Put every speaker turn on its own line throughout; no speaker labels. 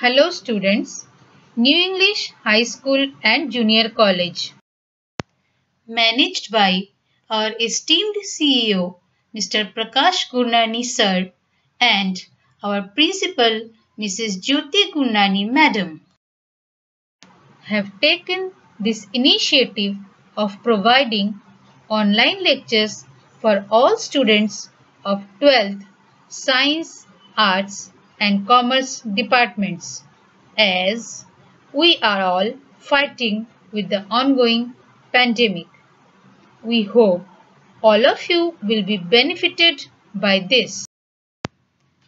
Hello students, New English High School and Junior College. Managed by our esteemed CEO Mr. Prakash Gurnani Sir and our Principal Mrs. Jyoti Gurnani Madam have taken this initiative of providing online lectures for all students of 12th Science, Arts and Commerce departments as we are all fighting with the ongoing pandemic. We hope all of you will be benefited by this.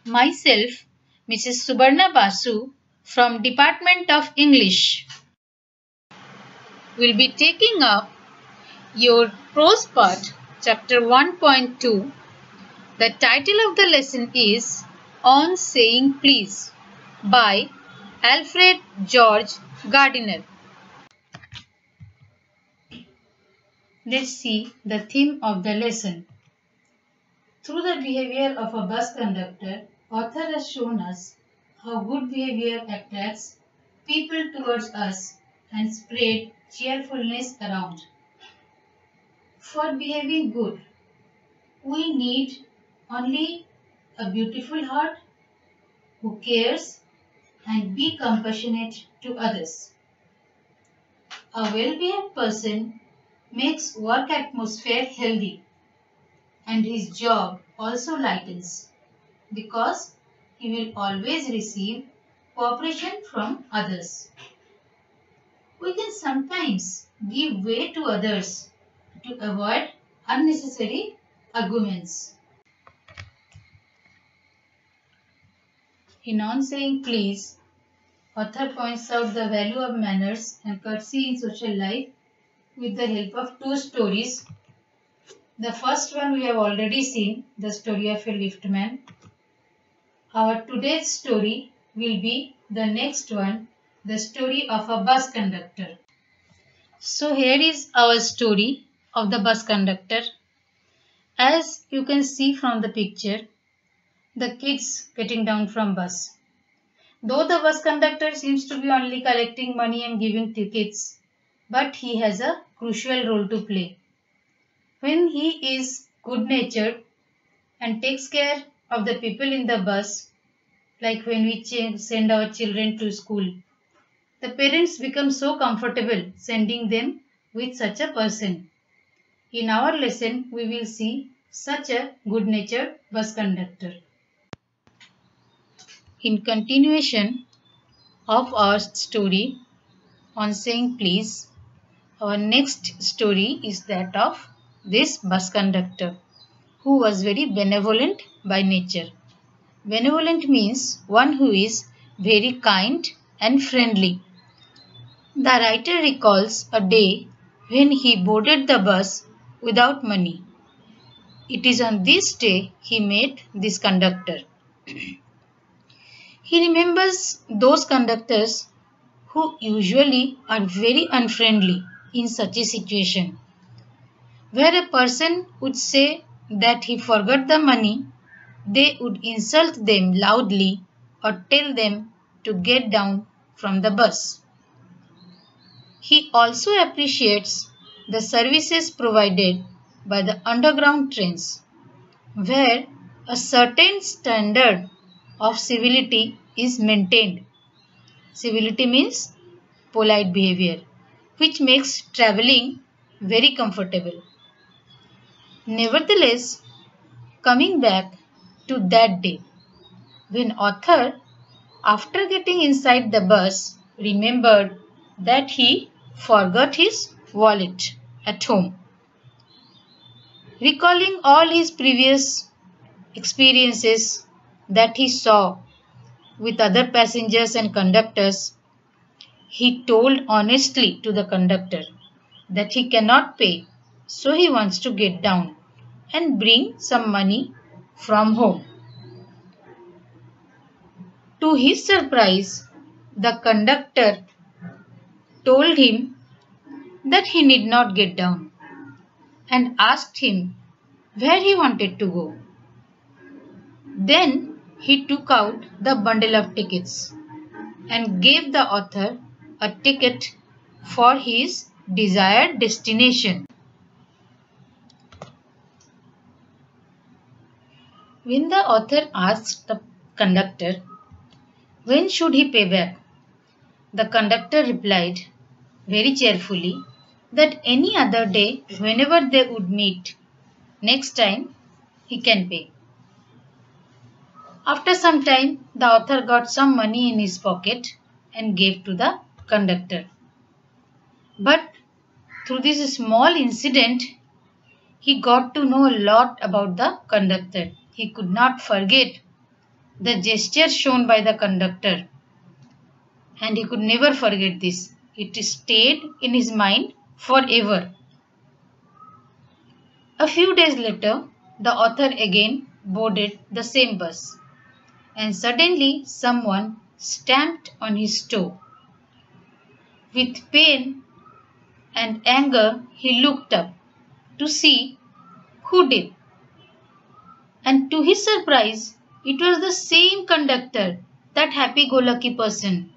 Myself, Mrs. Subarna Basu from Department of English will be taking up your prose part, chapter 1.2. The title of the lesson is On Saying Please by Alfred George Gardiner. Let's see the theme of the lesson. Through the behavior of a bus conductor, author has shown us how good behavior attracts people towards us and spread cheerfulness around. For behaving good, we need only a beautiful heart who cares and be compassionate to others. A well-behaved person makes work atmosphere healthy and his job also lightens because he will always receive cooperation from others. We can sometimes give way to others to avoid unnecessary arguments. In On Saying Please, author points out the value of manners and courtesy in social life with the help of two stories. The first one we have already seen, the story of a liftman. Our today's story will be the next one, the story of a bus conductor. So here is our story of the bus conductor. As you can see from the picture, the kids getting down from bus. Though the bus conductor seems to be only collecting money and giving tickets, but he has a crucial role to play. When he is good-natured and takes care of the people in the bus, like when we send our children to school, the parents become so comfortable sending them with such a person. In our lesson, we will see such a good-natured bus conductor. In continuation of our story on saying please, our next story is that of this bus conductor who was very benevolent by nature. Benevolent means one who is very kind and friendly. The writer recalls a day when he boarded the bus without money. It is on this day he met this conductor. He remembers those conductors who usually are very unfriendly in such a situation, where a person would say that he forgot the money, they would insult them loudly or tell them to get down from the bus. He also appreciates the services provided by the underground trains, where a certain standard of civility is maintained. Civility means polite behavior, which makes traveling very comfortable. Nevertheless, coming back to that day, when author, after getting inside the bus, remembered that he forgot his wallet at home. Recalling all his previous experiences that he saw with other passengers and conductors, he told honestly to the conductor that he cannot pay, so he wants to get down and bring some money from home. To his surprise, the conductor told him that he need not get down and asked him where he wanted to go. Then he took out the bundle of tickets and gave the author a ticket for his desired destination. When the author asked the conductor, when should he pay back? The conductor replied very cheerfully that any other day, whenever they would meet, next time he can pay. After some time, the author got some money in his pocket and gave to the conductor. But through this small incident, he got to know a lot about the conductor. He could not forget the gesture shown by the conductor, and he could never forget this. It stayed in his mind forever. A few days later, the author again boarded the same bus, and suddenly someone stamped on his toe. With pain and anger, he looked up to see who did. And to his surprise, it was the same conductor, that happy-go-lucky person.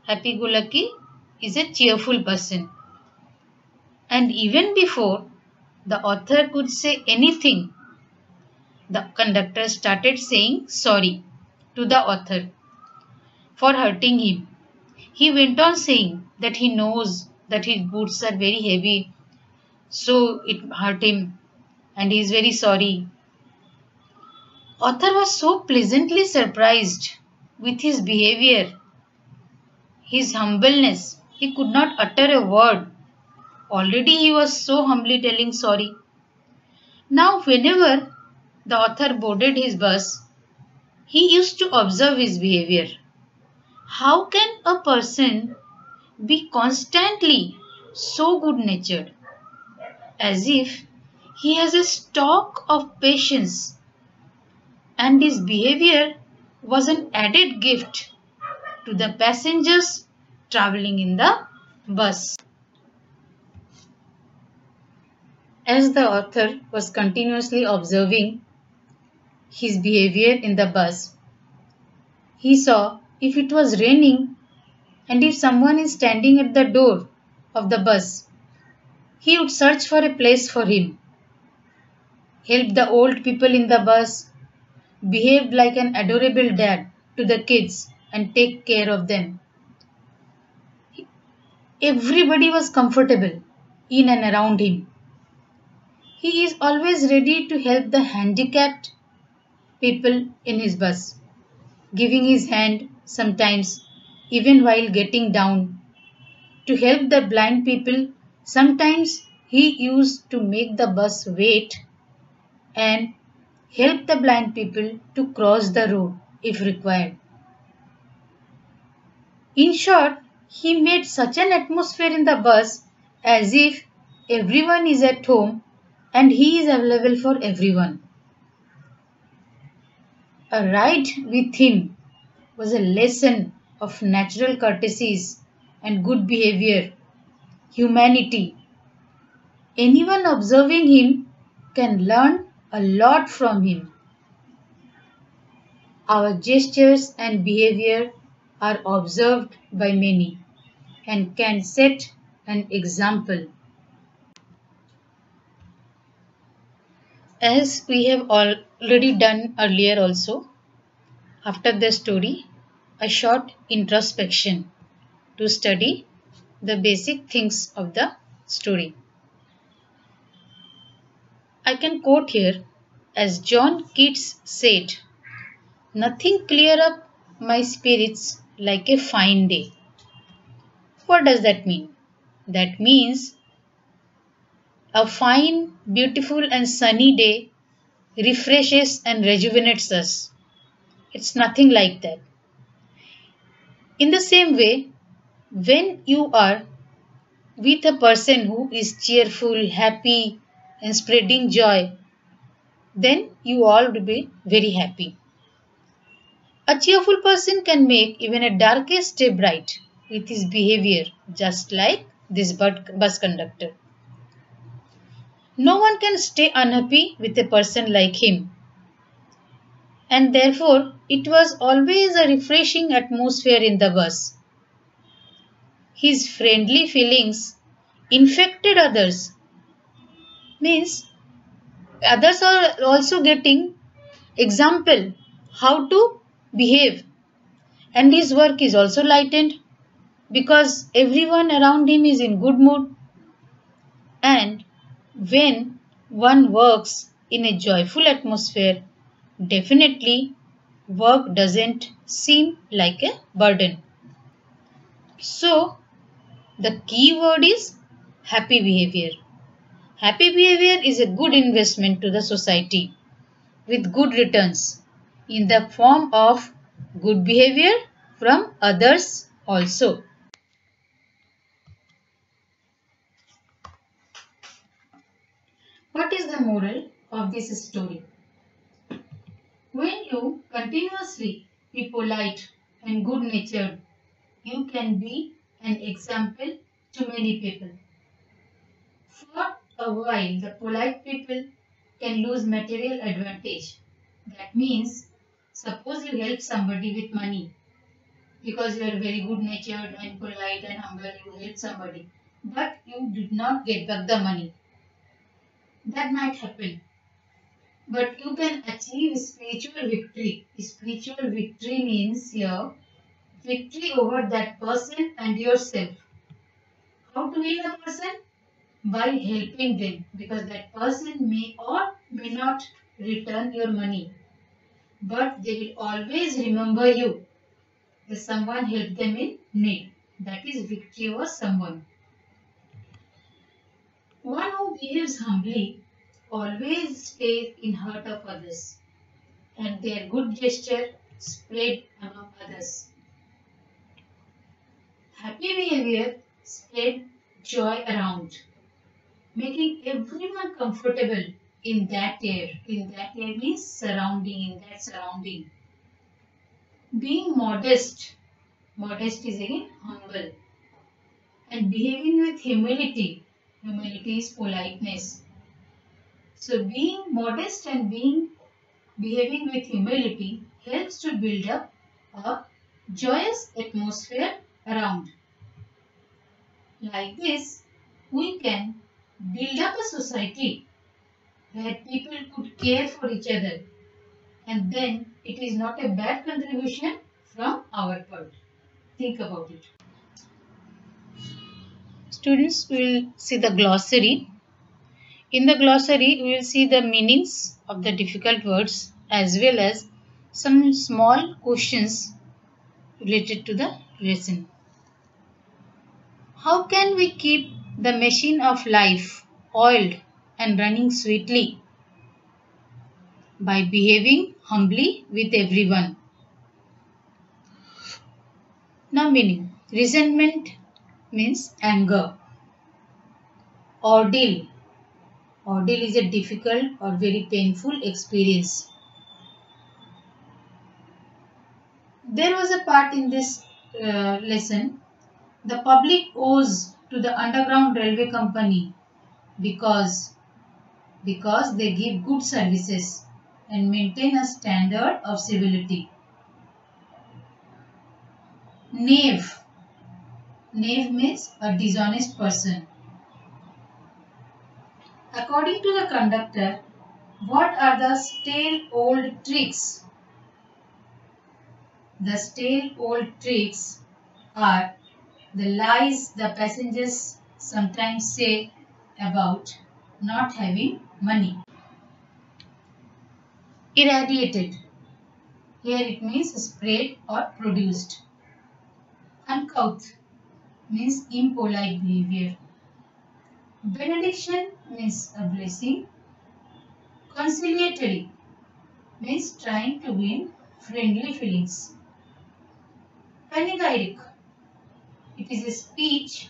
Happy-go-lucky is a cheerful person. And even before the author could say anything, the conductor started saying sorry to the author for hurting him. He went on saying that he knows that his boots are very heavy, so it hurt him, and he is very sorry. Author was so pleasantly surprised with his behavior, his humbleness. He could not utter a word. Already he was so humbly telling sorry. Now whenever the author boarded his bus, he used to observe his behavior. How can a person be constantly so good-natured, as if he has a stock of patience, and his behavior was an added gift to the passengers traveling in the bus? As the author was continuously observing his behavior in the bus, he saw if it was raining and if someone is standing at the door of the bus, he would search for a place for him, help the old people in the bus, behaved like an adorable dad to the kids and take care of them. Everybody was comfortable in and around him. He is always ready to help the handicapped people in his bus, giving his hand sometimes even while getting down. To help the blind people, sometimes he used to make the bus wait and help the blind people to cross the road if required. In short, he made such an atmosphere in the bus as if everyone is at home and he is available for everyone. A ride with him was a lesson of natural courtesies and good behavior, humanity. Anyone observing him can learn a lot from him. Our gestures and behavior are observed by many and can set an example. As we have already done earlier also, after the story, a short introspection to study the basic things of the story. I can quote here, as John Keats said, "Nothing clear up my spirits like a fine day." What does that mean? That means a fine, beautiful and sunny day refreshes and rejuvenates us. It's nothing like that. In the same way, when you are with a person who is cheerful, happy and spreading joy, then you all will be very happy. A cheerful person can make even a darkest day bright with his behavior, just like this bus conductor. No one can stay unhappy with a person like him. and therefore it was always a refreshing atmosphere in the bus. His friendly feelings infected others, means others are also getting example how to behave, and his work is also lightened because everyone around him is in good mood. And when one works in a joyful atmosphere, definitely work doesn't seem like a burden. So the key word is happy behavior. Happy behavior is a good investment to the society with good returns in the form of good behavior from others also. What is the moral of this story? When you continuously be polite and good natured, you can be an example to many people. For a while, the polite people can lose material advantage. That means, suppose you help somebody with money because you are very good natured and polite and humble, you help somebody, but you did not get back the money. That might happen. But you can achieve spiritual victory. Spiritual victory means here victory over that person and yourself. How to win a person? By helping them, because that person may or may not return your money, but they will always remember you if someone helped them in need. That is victory over someone. One who behaves humbly always stays in heart of others, and their good gesture spread among others. Happy behavior spread joy around, making everyone comfortable in that air. In that air means surrounding, in that surrounding. Being modest, modest is again humble, and behaving with humility. Humility is politeness. So being modest and behaving with humility helps to build up a joyous atmosphere around. Like this, we can build up a society where people could care for each other, and then it is not a bad contribution from our part. Think about it. Students will see the glossary. In the glossary, we will see the meanings of the difficult words as well as some small questions related to the lesson. How can we keep the machine of life oiled and running sweetly? By behaving humbly with everyone. Now meaning. Resentment means anger. Ordeal. Ordeal is a difficult or very painful experience. There was a part in this lesson. The public owes to the Underground Railway Company because they give good services and maintain a standard of civility. Knave. Knave means a dishonest person. According to the conductor, what are the stale old tricks? The stale old tricks are the lies the passengers sometimes say about not having money. Irradiated. Here it means spread or produced. Uncouth means impolite behavior. Benediction means a blessing. Conciliatory means trying to win friendly feelings. Panegyric. It is a speech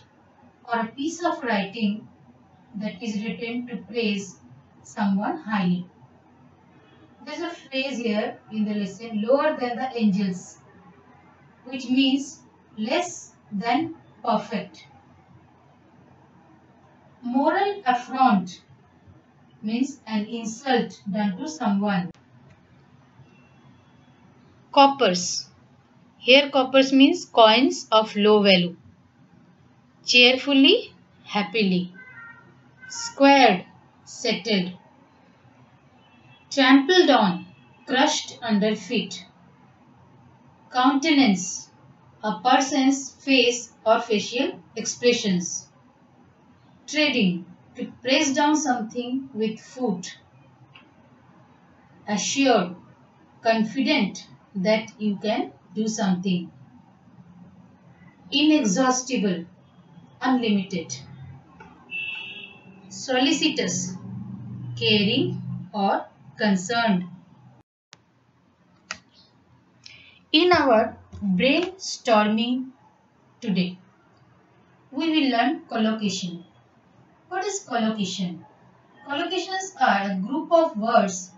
or a piece of writing that is written to praise someone highly. There is a phrase here in the lesson, lower than the angels, which means less than perfect. Moral affront means an insult done to someone. Coppers. Here coppers means coins of low value. Cheerfully, happily. Squared, settled. Trampled on, crushed under feet. Countenance, a person's face or facial expressions. Treading, to press down something with foot. Assured, confident that you can do something. Inexhaustible, unlimited. Solicitous, caring or concerned. In our brainstorming today, we will learn collocation. What is collocation? Collocations are a group of words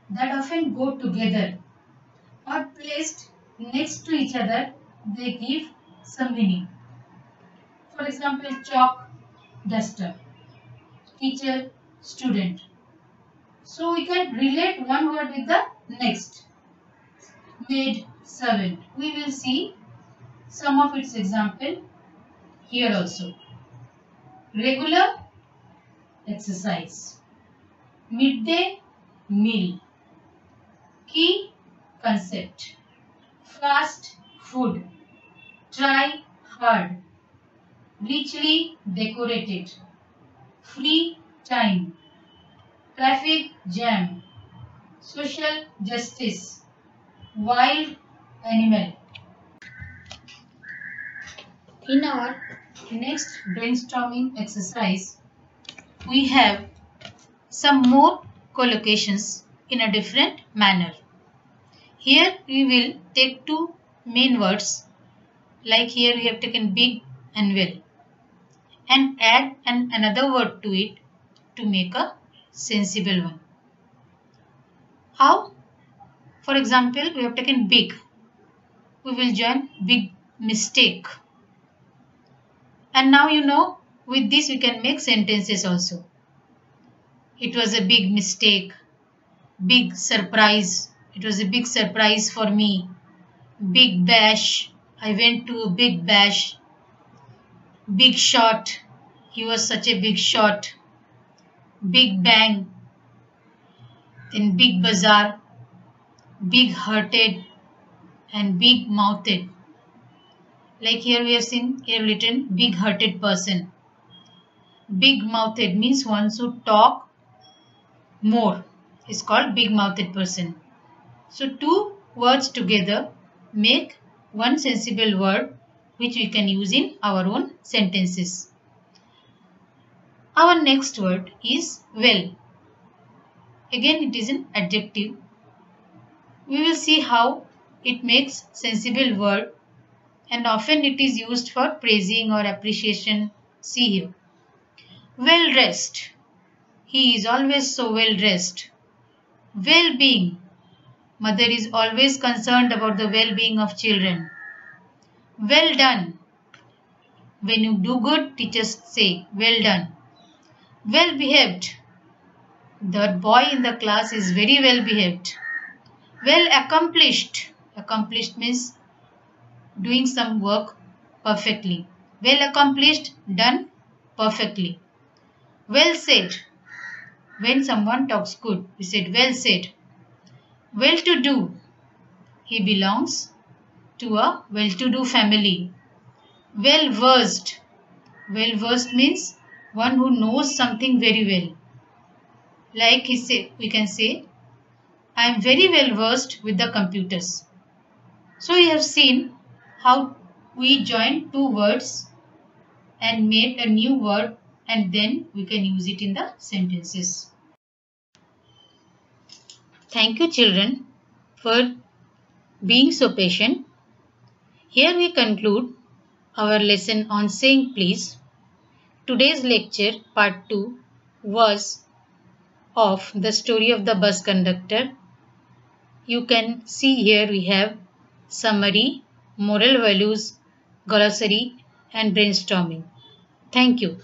that often go together or placed next to each other. They give some meaning. For example, chalk, duster, teacher, student. So we can relate one word with the next. Maid, servant. We will see some of its example here also. Regular, exercise. Midday, meal. Key, concept. Fast, food. Try, hard. Richly decorated. Free time. Traffic jam. Social justice. Wild animal. In our next brainstorming exercise, we have some more collocations in a different manner. Here we will take two main words, like here we have taken big and well, and add another word to it to make a sensible one. How? For example, we have taken big. We will join big mistake. And now you know, with this we can make sentences also. It was a big mistake. Big surprise. It was a big surprise for me. Big bash. I went to a big bash. Big shot. He was such a big shot. Big bang. Then big bazaar. Big hearted and big mouthed. Like here we have seen, here written big hearted person. Big mouthed means one who talk more is called big mouthed person. So two words together make one sensible word which we can use in our own sentences. Our next word is well. Again it is an adjective. We will see how it makes sensible word, and often it is used for praising or appreciation. See here. Well dressed. He is always so well dressed. Well-being. Mother is always concerned about the well-being of children. Well done. When you do good, teachers say, well done. Well behaved. The boy in the class is very well behaved. Well accomplished. Accomplished means doing some work perfectly. Well accomplished, done perfectly. Well said. When someone talks good, we said well said. Well to do. He belongs to a well-to-do family. Well versed. Well versed means one who knows something very well. Like we can say, I am very well versed with the computers. So you have seen how we joined two words and made a new word, and then we can use it in the sentences. Thank you children for being so patient. Here we conclude our lesson on saying please. Today's lecture part 2 was of the story of the bus conductor. You can see here we have summary, moral values, glossary and brainstorming. Thank you.